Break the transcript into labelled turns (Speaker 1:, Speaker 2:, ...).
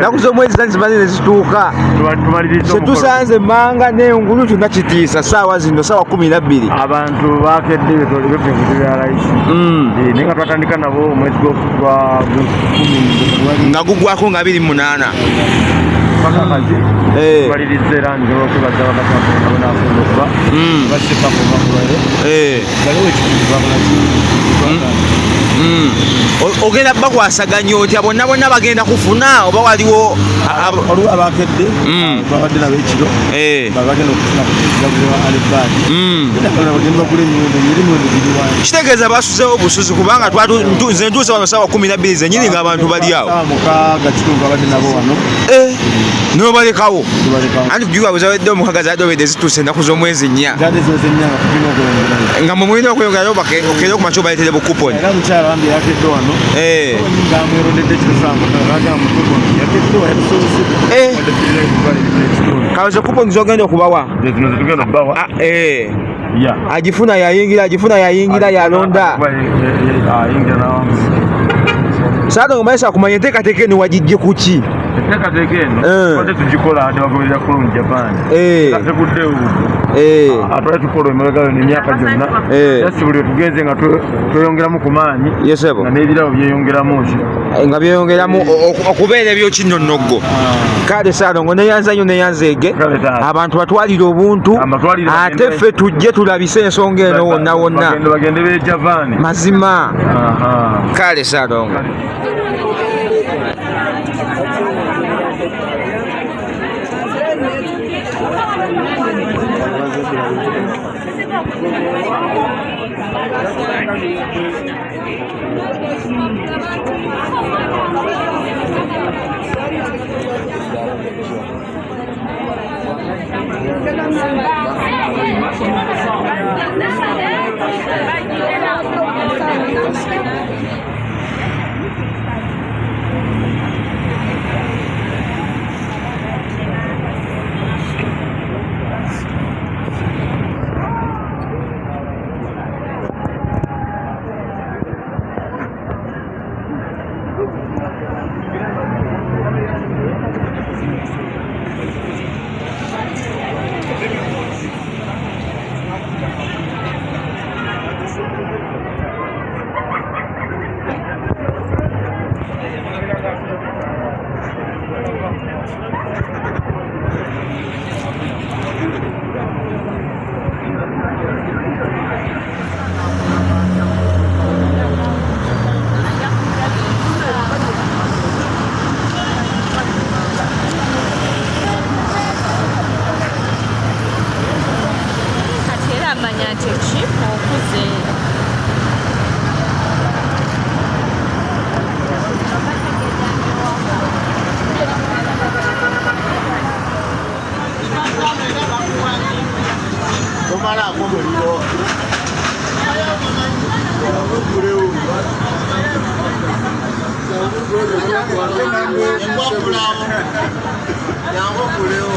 Speaker 1: nakuza omwezi zimanire zituuka kyetusanze manga n'engulu tunakitiisa saawa zino saawa 12
Speaker 2: abantu bakedde bepinguzi bya layisi naye nga twatandika nabo omwezi gwa 10
Speaker 1: nga gugwako nga 28
Speaker 2: baliriza era njoba okwebaza bakatwaabonafunda okuba basekakomakulwaire baliwo ekikulu
Speaker 1: ogenda bakwasaganya otya bonna bonna bagenda kufuna oba waliwo
Speaker 2: abakedde babadde nabo ekiro bagenda okufuna bagenda bagula emiwendo giriwange
Speaker 1: kitegeeza basuzewo obusuzi kubanga nze ntuuse wano saawa 12 zenyini nga abantu bali awo
Speaker 2: mukaaga kitundu abadde nabo wano
Speaker 1: nobalekawo anti kugiwabuzawedde omukaaga zadde zituuse ennaku z'omwezi 4 nga mwe mulina okweyongerayo okere ku makyo baletere bukuponi kawezo kuponi zogenda okubawa agifuna yayingira yalonda saada ngomaisa kumanya enteekateeka eno wagijje kuki
Speaker 2: enteekateeka eno twate tugikola ate bagoberera kulungi Japan tekuddewo atwale tukola emabega emyaka gyonna yasi buli tugenze nga tweyongeramu ku maanyi nga n'ebirabo byeyongeramu
Speaker 1: nga byeyongeramu okubeera ebyokinonnoggo kale Saalongo neyanza nnyo neyanzeege abantu batwalire obuntu ate ffe tujje tulabise ensonga eno wonna wonna
Speaker 2: bagende be Japan
Speaker 1: mazima kale Saalongo
Speaker 3: Yango kuleo.